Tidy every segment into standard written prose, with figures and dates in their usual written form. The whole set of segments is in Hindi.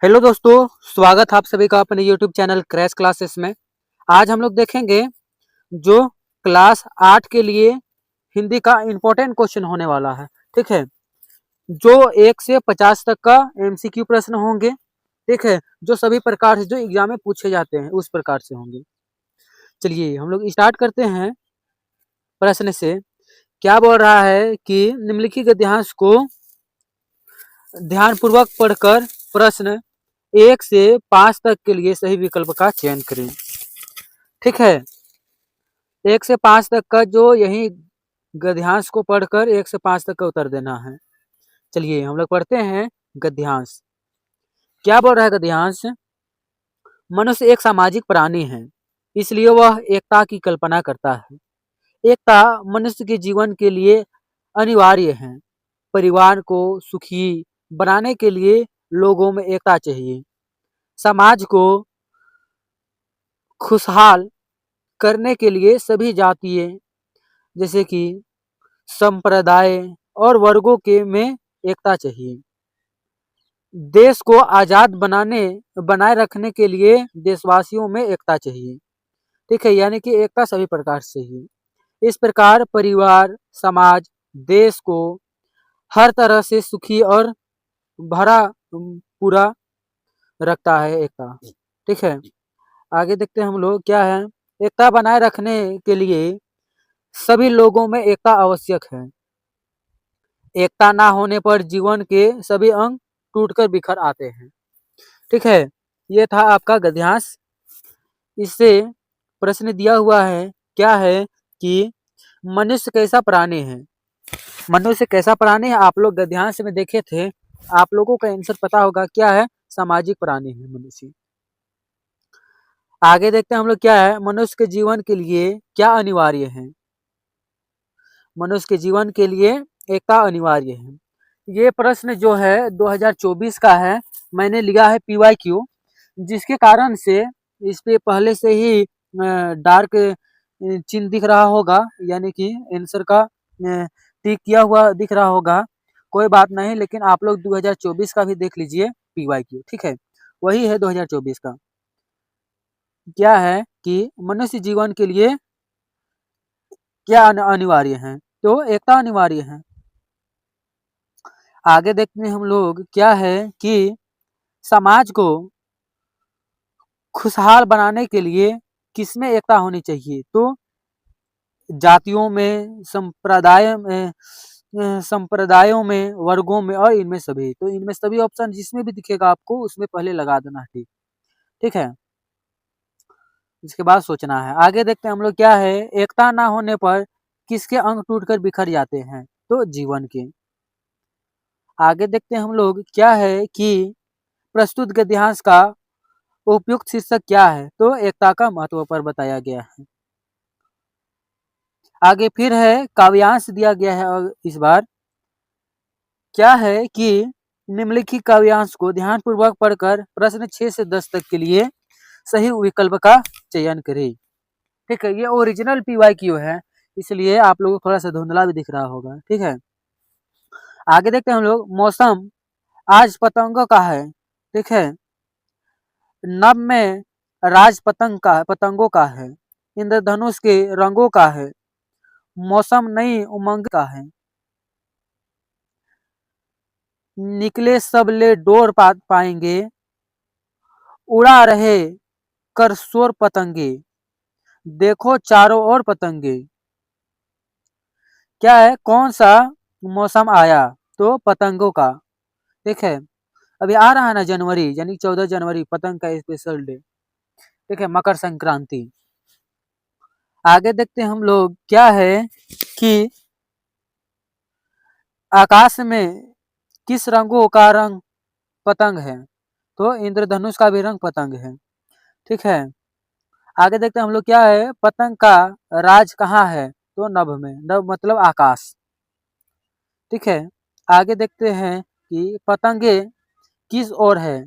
हेलो दोस्तों, स्वागत है आप सभी का अपने यूट्यूब चैनल क्रैश क्लासेस में। आज हम लोग देखेंगे जो क्लास 8 के लिए हिंदी का इम्पोर्टेंट क्वेश्चन होने वाला है। ठीक है, जो 1 से 50 तक का एमसीक्यू प्रश्न होंगे। ठीक है, जो सभी प्रकार से जो एग्जाम में पूछे जाते हैं उस प्रकार से होंगे। चलिए हम लोग स्टार्ट करते हैं प्रश्न से। क्या बोल रहा है कि निम्नलिखित गद्यांश को ध्यानपूर्वक पढ़कर प्रश्न 1 से 5 तक के लिए सही विकल्प का चयन करें। ठीक है, 1 से 5 तक का जो यही गद्यांश को पढ़कर 1 से 5 तक का उत्तर देना है। चलिए हम लोग पढ़ते हैं गद्यांश। क्या बोल रहा है गद्यांश? मनुष्य एक सामाजिक प्राणी है, इसलिए वह एकता की कल्पना करता है। एकता मनुष्य के जीवन के लिए अनिवार्य है। परिवार को सुखी बनाने के लिए लोगों में एकता चाहिए। समाज को खुशहाल करने के लिए सभी जातीय जैसे कि संप्रदाय और वर्गों के में एकता चाहिए। देश को आजाद बनाए रखने के लिए देशवासियों में एकता चाहिए। ठीक है, यानी कि एकता सभी प्रकार से ही। इस प्रकार परिवार, समाज, देश को हर तरह से सुखी और भरा पूरा रखता है एकता। ठीक है, आगे देखते हैं हम लोग क्या है। एकता बनाए रखने के लिए सभी लोगों में एकता आवश्यक है। एकता ना होने पर जीवन के सभी अंग टूटकर बिखर आते हैं। ठीक है, ये था आपका गद्यांश। इससे प्रश्न दिया हुआ है क्या है कि मनुष्य कैसा प्राणी है। मनुष्य कैसा प्राणी है, आप लोग गद्यांश में देखे थे। आप लोगों का आंसर पता होगा क्या है। सामाजिक प्राणी है मनुष्य। आगे देखते हैं हम लोग क्या है। मनुष्य के जीवन के लिए क्या अनिवार्य है। मनुष्य के जीवन के लिए एकता अनिवार्य है। ये प्रश्न जो है 2024 का है। मैंने लिया है PYQ, जिसके कारण से इस पे पहले से ही डार्क चिन्ह दिख रहा होगा, यानी कि आंसर का टिक किया हुआ दिख रहा होगा। कोई बात नहीं, लेकिन आप लोग 2024 का भी देख लीजिए PYQ। ठीक है, वही है 2024 का। क्या है कि मनुष्य जीवन के लिए क्या अनिवार्य है, तो एकता अनिवार्य है। आगे देखते हैं हम लोग क्या है कि समाज को खुशहाल बनाने के लिए किसमें एकता होनी चाहिए, तो जातियों में, संप्रदायों में, वर्गों में और इनमें सभी। तो इनमें सभी ऑप्शन जिसमें भी दिखेगा आपको उसमें पहले लगा देना है। ठीक, ठीक है, इसके बाद सोचना है। आगे देखते हैं हम लोग क्या है। एकता ना होने पर किसके अंग टूटकर बिखर जाते हैं, तो जीवन के। आगे देखते हैं हम लोग क्या है कि प्रस्तुत गद्यांश का उपयुक्त शीर्षक क्या है, तो एकता का महत्व पर बताया गया है। आगे फिर है काव्यांश दिया गया है। और इस बार क्या है कि निम्नलिखित काव्यांश को ध्यानपूर्वक पढ़कर प्रश्न 6 से 10 तक के लिए सही विकल्प का चयन करें। ठीक है, ये ओरिजिनल PYQ है, इसलिए आप लोगों को थोड़ा सा धुंधला भी दिख रहा होगा। ठीक है, आगे देखते हैं हम लोग। मौसम आज पतंगों का है। ठीक है, नभ में राज पतंगों का है। इंद्रधनुष के रंगों का है। मौसम नई उमंग का है। निकले सब ले डोर पाएंगे, उड़ा रहे कर शोर पतंगे, देखो चारों ओर पतंगे। क्या है, कौन सा मौसम आया, तो पतंगों का। ठीक है, अभी आ रहा है ना जनवरी, यानी 14 जनवरी पतंग का स्पेशल डे। ठीक है, मकर संक्रांति। आगे देखते हैं हम लोग क्या है कि आकाश में किस रंगों का रंग पतंग है, तो इंद्रधनुष का भी रंग पतंग है। ठीक है, आगे देखते हैं हम लोग क्या है। पतंग का राज कहाँ है, तो नभ में। नभ मतलब आकाश। ठीक है, आगे देखते हैं कि पतंगे किस ओर है।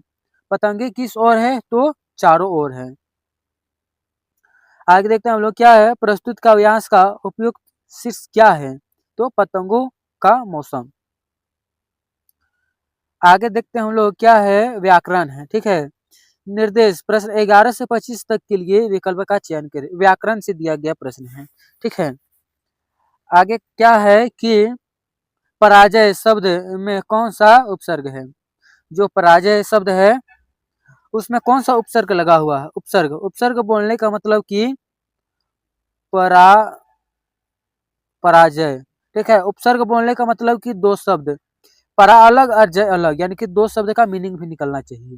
पतंगे किस ओर है, तो चारों ओर है। आगे देखते हैं हम लोग क्या है। प्रस्तुत काव्यांश का उपयुक्त शीर्षक क्या है, तो पतंगों का मौसम। आगे देखते हैं हम लोग क्या है, व्याकरण है। ठीक है, निर्देश प्रश्न 11 से 25 तक के लिए विकल्प का चयन करें। व्याकरण से दिया गया प्रश्न है। ठीक है, आगे क्या है कि पराजय शब्द में कौन सा उपसर्ग है। जो पराजय शब्द है उसमें कौन सा उपसर्ग लगा हुआ है। उपसर्ग, उपसर्ग बोलने का मतलब कि परा पराजय। ठीक है, उपसर्ग बोलने का मतलब कि दो शब्द, परा अलग और जय अलग, यानी कि दो शब्द का मीनिंग भी निकलना चाहिए।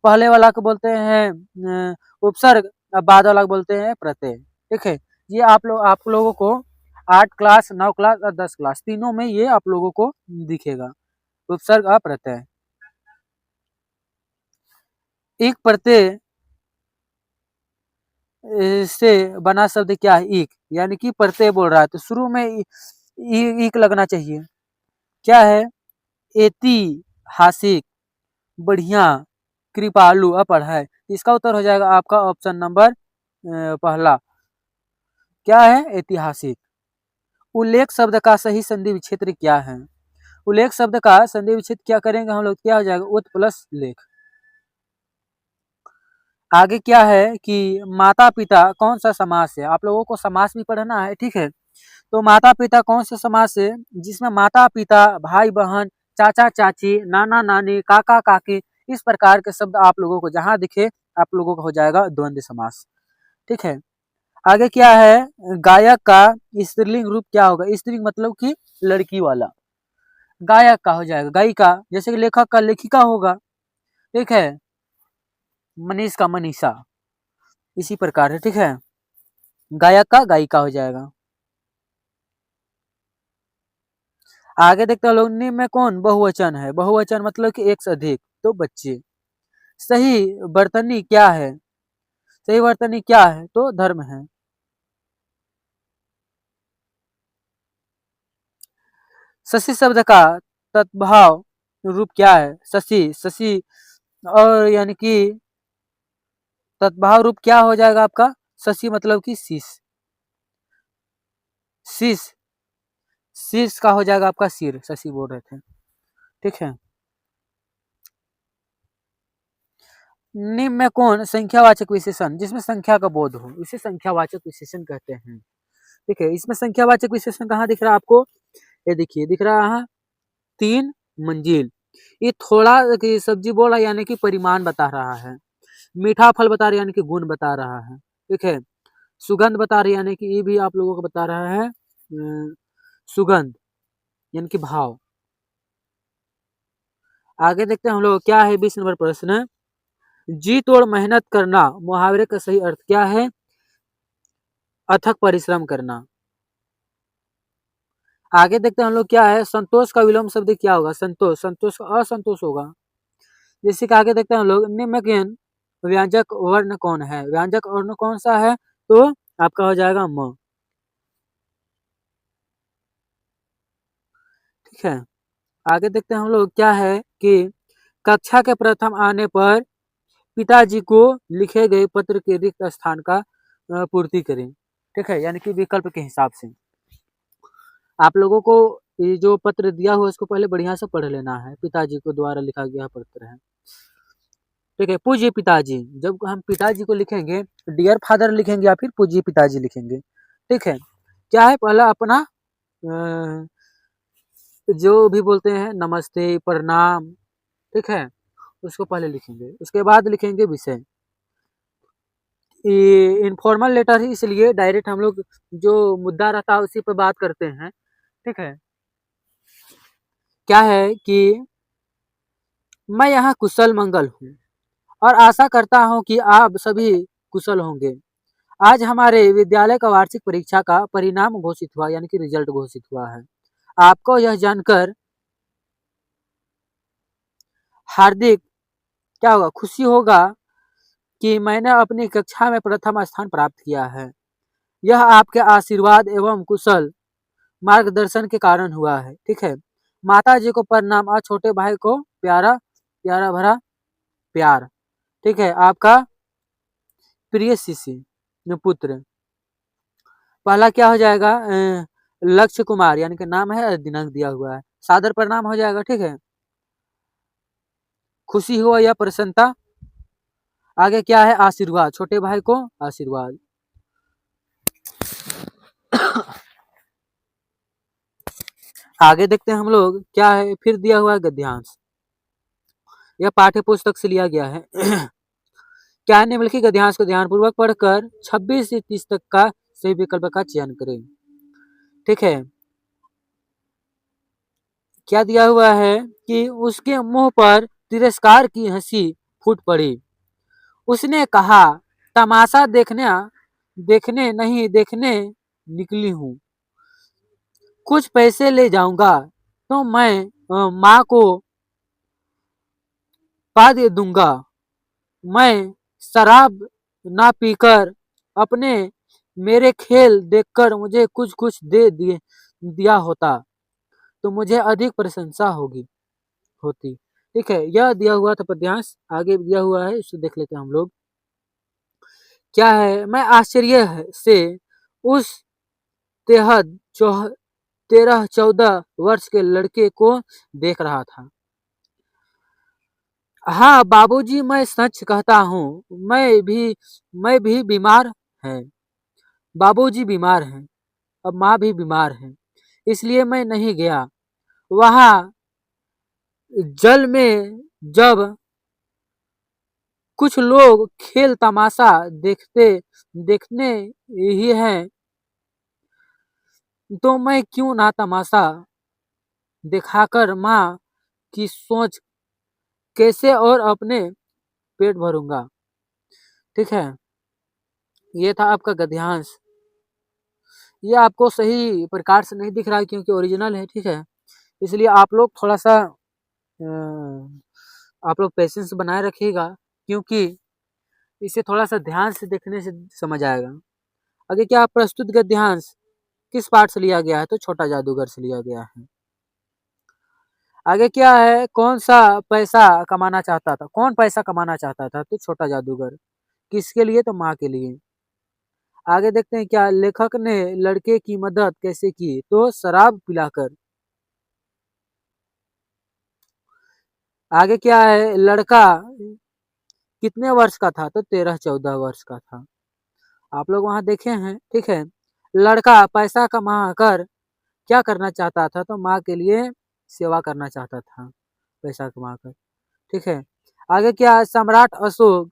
पहले वाला को बोलते हैं उपसर्ग, और बाद वाला को बोलते हैं प्रत्यय। ठीक है, ये आप लोगों को 8 क्लास, 9 क्लास और 10 क्लास तीनों में ये आप लोगों को दिखेगा, उपसर्ग और प्रत्यय। एक प्रत्यय से बना शब्द क्या है, ईक, यानी कि प्रत्यय बोल रहा है तो शुरू में ईक लगना चाहिए। क्या है, ऐतिहासिक, बढ़िया, कृपालु, अपढ़। इसका उत्तर हो जाएगा आपका ऑप्शन नंबर पहला। क्या है, ऐतिहासिक। उल्लेख शब्द का सही संधि विच्छेद क्या है। उल्लेख शब्द का संधि विच्छेद क्या करेंगे हम लोग, क्या हो जाएगा, उत प्लस लेख। आगे क्या है कि माता पिता कौन सा समास है। आप लोगों को समास भी पढ़ना है। ठीक है, तो माता पिता कौन सा समास है, जिसमें माता पिता, भाई बहन, चाचा चाची, नाना नानी, काका काकी, इस प्रकार के शब्द आप लोगों को जहां दिखे आप लोगों को हो जाएगा द्वंद्व समास। ठीक है, आगे क्या है, गायक का स्त्रीलिंग रूप क्या होगा। स्त्रीलिंग मतलब कि लड़की वाला, गायक का हो जाएगा गायिका, जैसे कि लेखक का लेखिका होगा। ठीक है, मनीष का मनीषा, इसी प्रकार है। ठीक है, गायक का गायिका हो जाएगा। आगे देखते हैं लोग, निम्न में कौन बहुवचन है। बहुवचन मतलब कि एक से अधिक, तो बच्चे। सही वर्तनी क्या है, सही वर्तनी क्या है, तो धर्म है। शशि शब्द का तद्भाव रूप क्या है। शशि, शशि, और यानी कि तद्भाव रूप क्या हो जाएगा आपका, शशि मतलब कि शीश, शीश, शीश का हो जाएगा आपका सिर, शशि बोल रहे थे। ठीक है, निम्न में कौन संख्यावाचक विशेषण, जिसमें संख्या का बोध हो, इसे संख्यावाचक विशेषण कहते हैं। ठीक है, इसमें संख्यावाचक विशेषण कहाँ दिख रहा है आपको, ये देखिए दिख रहा है, 3 मंजिल। ये थोड़ा कि सब्जी बोल रहा है यानी कि परिमाण बता रहा है। मीठा फल बता रहा है यानी कि गुण बता रहा है। ठीक है, सुगंध बता रही है यानी कि ये भी आप लोगों को बता रहा है सुगंध, यानी कि भाव। आगे देखते हैं हम लोग क्या है, 20 नंबर प्रश्न, जी तोड़ मेहनत करना मुहावरे का सही अर्थ क्या है। अथक परिश्रम करना। आगे देखते हैं हम लोग क्या है, संतोष का विलोम शब्द क्या होगा। संतोष, संतोष का असंतोष होगा। जैसे कि आगे देखते हैं हम लोग, निम्न के व्यंजक वर्ण कौन है। व्यंजक वर्ण कौन सा है, तो आपका हो जाएगा म। ठीक है, आगे देखते हैं हम लोग क्या है कि कक्षा के प्रथम आने पर पिताजी को लिखे गए पत्र के रिक्त स्थान का पूर्ति करें। ठीक है, यानी कि विकल्प के हिसाब से आप लोगों को ये जो पत्र दिया हुआ है इसको पहले बढ़िया से पढ़ लेना है। पिताजी को द्वारा लिखा गया पत्र है। ठीक है, पूज्य पिताजी, जब हम पिताजी को लिखेंगे डियर फादर लिखेंगे या फिर पूज्य पिताजी लिखेंगे। ठीक है, क्या है, पहला अपना जो भी बोलते हैं नमस्ते, प्रणाम। ठीक है, उसको पहले लिखेंगे, उसके बाद लिखेंगे विषय। ये इनफॉर्मल लेटर है, इसलिए डायरेक्ट हम लोग जो मुद्दा रहता है उसी पर बात करते हैं। ठीक है, क्या है कि मैं यहाँ कुशल मंगल हूँ और आशा करता हूँ कि आप सभी कुशल होंगे। आज हमारे विद्यालय का वार्षिक परीक्षा का परिणाम घोषित हुआ, यानी कि रिजल्ट घोषित हुआ है। आपको यह जानकर हार्दिक क्या होगा, खुशी होगा कि मैंने अपनी कक्षा में प्रथम स्थान प्राप्त किया है। यह आपके आशीर्वाद एवं कुशल मार्गदर्शन के कारण हुआ है। ठीक है, माता जी को प्रणाम और छोटे भाई को प्यारा प्यारा भरा प्यार। ठीक है, आपका प्रिय शिष्य पुत्र। पहला क्या हो जाएगा, लक्ष्य कुमार, यानी कि नाम है, दिनांक दिया हुआ है। सादर प्रणाम हो जाएगा। ठीक है, खुशी हो या प्रसन्नता। आगे क्या है, आशीर्वाद, छोटे भाई को आशीर्वाद। आगे देखते हैं हम लोग क्या है, फिर दिया हुआ है गद्यांश। यह पाठ्य पुस्तक से लिया गया है। क्या है, निम्नलिखित गद्यांश को ध्यानपूर्वक पढ़कर 26 से 30 तक का सही विकल्प का चयन करें। ठीक है, क्या दिया हुआ है कि उसके मुंह पर तिरस्कार की हंसी फूट पड़ी। उसने कहा, तमाशा देखने देखने नहीं देखने निकली हूँ। कुछ पैसे ले जाऊंगा तो मैं माँ को पा दे दूंगा। मैं शराब ना पीकर अपने मेरे खेल देखकर मुझे कुछ कुछ दे दिया होता तो मुझे अधिक प्रशंसा होती। ठीक है, यह दिया हुआ था पद्यांश। आगे दिया हुआ है, इसको देख लेते हैं हम लोग। क्या है, मैं आश्चर्य से उस तेहद 13-14 वर्ष के लड़के को देख रहा था। हाँ बाबूजी, मैं सच कहता हूँ, मैं भी बीमार है। बाबूजी बीमार हैं, अब माँ भी बीमार है, इसलिए मैं नहीं गया। वहाँ जल में जब कुछ लोग खेल तमाशा देखने ही हैं, तो मैं क्यों ना तमाशा दिखाकर माँ की सोच कैसे और अपने पेट भरूंगा। ठीक है, ये था आपका गद्यांश। ये आपको सही प्रकार से नहीं दिख रहा है क्योंकि ओरिजिनल है। ठीक है, इसलिए आप लोग थोड़ा सा आप लोग पेशेंस बनाए रखिएगा, क्योंकि इसे थोड़ा सा ध्यान से देखने से समझ आएगा। आगे क्या, प्रस्तुत गद्यांश किस पाठ से लिया गया है, तो छोटा जादूगर से लिया गया है। आगे क्या है, कौन सा पैसा कमाना चाहता था, कौन पैसा कमाना चाहता था, तो छोटा जादूगर। किसके लिए, तो माँ के लिए। आगे देखते हैं क्या, लेखक ने लड़के की मदद कैसे की, तो शराब पिलाकर। आगे क्या है, लड़का कितने वर्ष का था, तो 13-14 वर्ष का था। आप लोग वहां देखे हैं। ठीक है, लड़का पैसा कमा कर क्या करना चाहता था, तो माँ के लिए सेवा करना चाहता था पैसा कमा कर। ठीक है, आगे क्या, सम्राट अशोक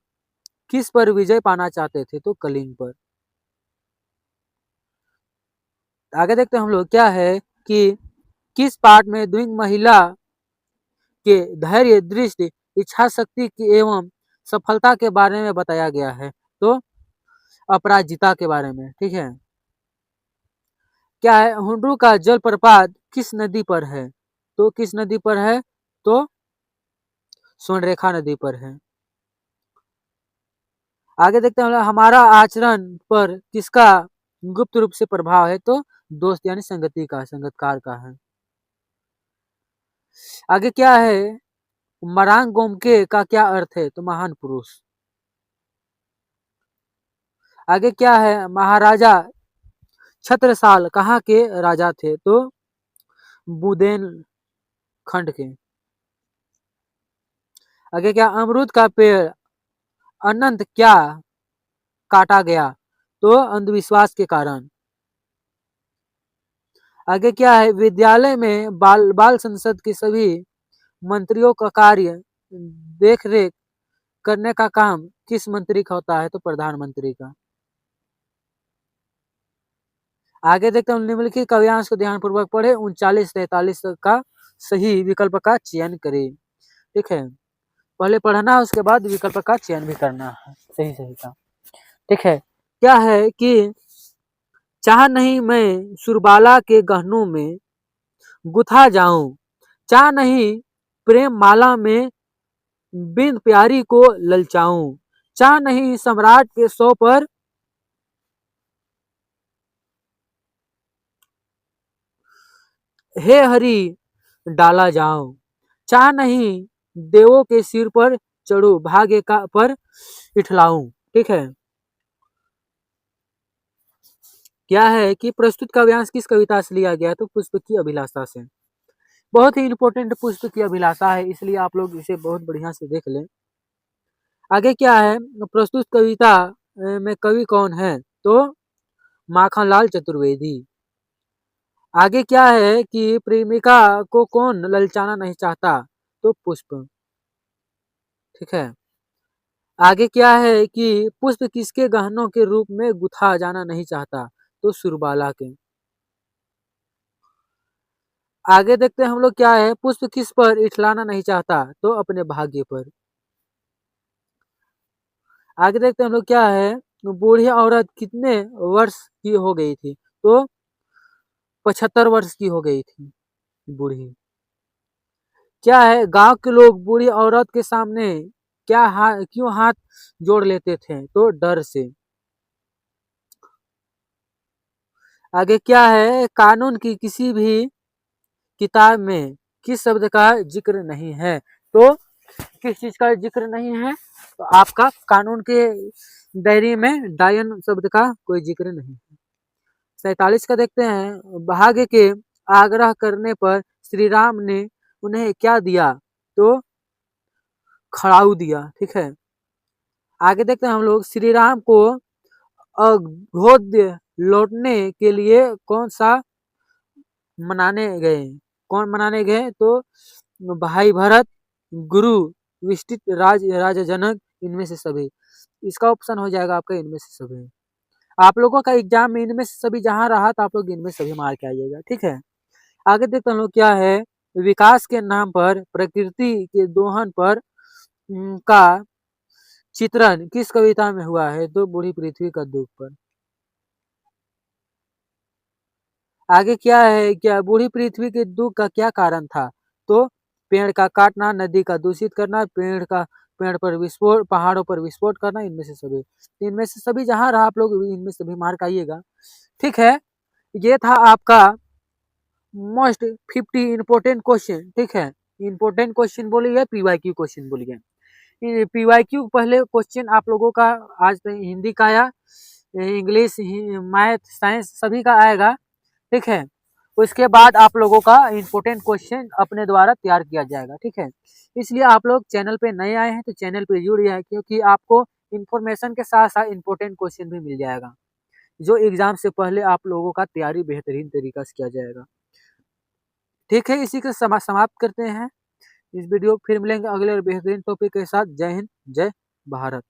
किस पर विजय पाना चाहते थे, तो कलिंग पर। आगे देखते हैं हम लोग क्या है कि किस पाठ में द्विंग महिला के धैर्य, दृष्टि, इच्छा शक्ति की एवं सफलता के बारे में बताया गया है, तो अपराजिता के बारे में। ठीक है, क्या है, हुंडरू का जलप्रपात किस नदी पर है, तो किस नदी पर है, तो स्वर्णरेखा नदी पर है। आगे देखते हैं हमारा आचरण पर किसका गुप्त रूप से प्रभाव है, तो दोस्त यानी संगति का, संगतकार का है। आगे क्या है, मरांग गोमके का क्या अर्थ है, तो महान पुरुष। आगे क्या है, महाराजा छत्रसाल कहाँ के राजा थे, तो बुंदेलखंड के। आगे क्या, अमरूद का पेड़ अनंत क्या काटा गया, तो अंधविश्वास के कारण। आगे क्या है, विद्यालय में बाल बाल संसद के सभी मंत्रियों का कार्य देख रेख करने का काम किस मंत्री का होता है, तो प्रधानमंत्री का। आगे देखते हैं, निम्नलिखित काव्यांश को ध्यान पूर्वक पढ़े, 39-43 का सही विकल्प का चयन करें। ठीक है, पहले पढ़ना है, उसके बाद विकल्प का चयन भी करना है सही सही का। ठीक है, क्या है कि चाह नहीं मैं सुरबाला के गहनों में गुथा जाऊं, चाह नहीं प्रेम माला में बिन प्यारी को ललचाऊं, चाह नहीं सम्राट के सौ पर हे हरि डाला जाऊं, चाह नहीं देवों के सिर पर चढ़ू, भाग्य का पर इठलाऊं। ठीक है, क्या है कि प्रस्तुत काव्यांश किस कविता से लिया गया, तो पुष्प की अभिलाषा से। बहुत ही इंपॉर्टेंट पुष्प की अभिलाषा है, इसलिए आप लोग इसे बहुत बढ़िया से देख लें। आगे क्या है, प्रस्तुत कविता में कवि कौन है? तो माखनलाल चतुर्वेदी। आगे क्या है कि प्रेमिका को कौन ललचाना नहीं चाहता? तो पुष्प। ठीक है। आगे क्या है कि पुष्प किसके गहनों के रूप में गुथा जाना नहीं चाहता? तो सुरबाला के। आगे देखते हैं हम लोग क्या है, पुष्प किस पर इठलाना नहीं चाहता? तो अपने भाग्य पर। आगे देखते हैं हम लोग क्या है, बूढ़ी औरत कितने वर्ष की हो गई थी? तो 75 वर्ष की हो गई थी बूढ़ी। क्या है, गांव के लोग बूढ़ी औरत के सामने क्यों हाथ जोड़ लेते थे? तो डर से। आगे क्या है, कानून की किसी भी किताब में किस शब्द का जिक्र नहीं है? तो किस चीज का जिक्र नहीं है? तो आपका कानून के डायरी में डायन शब्द का कोई जिक्र नहीं है। 47 का देखते हैं, भाग्य के आग्रह करने पर श्री राम ने उन्हें क्या दिया? तो खड़ाऊ दिया। ठीक है। आगे देखते हैं हम लोग, श्री राम को अघोध्य लौटने के लिए कौन सा मनाने गए? कौन मनाने गए? तो भाई भरत, गुरु विष्टित, राजा जनक, इनमें से सभी। इसका ऑप्शन हो जाएगा आपका इनमें से सभी। आप लोगों का एग्जाम में इनमें से सभी जहां रहा तो आप लोग इनमें सभी मार के आइएगा। ठीक है। आगे देखते हैं हम लोग क्या है, विकास के नाम पर प्रकृति के दोहन पर का चित्रण किस कविता में हुआ है? तो बूढ़ी पृथ्वी का दुख पर। आगे क्या है, क्या बूढ़ी पृथ्वी के दुख का क्या कारण था? तो पेड़ का काटना, नदी का दूषित करना, पेड़ पर विस्फोट, पहाड़ों पर विस्फोट करना, इनमें से सभी जहां रहा आप लोग इनमें से सभी मार्क आइएगा। ठीक है। ये था आपका मोस्ट 50 इंपोर्टेंट क्वेश्चन। ठीक है। इंपोर्टेंट क्वेश्चन बोलिए, पीवाईक्यू क्वेश्चन बोलिए। पीवाईक्यू पहले क्वेश्चन आप लोगों का आज हिंदी का आया, इंग्लिश, मैथ, साइंस सभी का आएगा। ठीक है। उसके बाद आप लोगों का इंपोर्टेंट क्वेश्चन अपने द्वारा तैयार किया जाएगा। ठीक है। इसलिए आप लोग चैनल पे नए आए हैं तो चैनल पे जुड़ जाए, क्योंकि आपको इन्फॉर्मेशन के साथ साथ इंपोर्टेंट क्वेश्चन भी मिल जाएगा, जो एग्जाम से पहले आप लोगों का तैयारी बेहतरीन तरीका से किया जाएगा। ठीक है। इसी के समाप्त करते हैं इस वीडियो। फिर मिलेंगे अगले बेहतरीन टॉपिक के साथ। जय हिंद, जय भारत।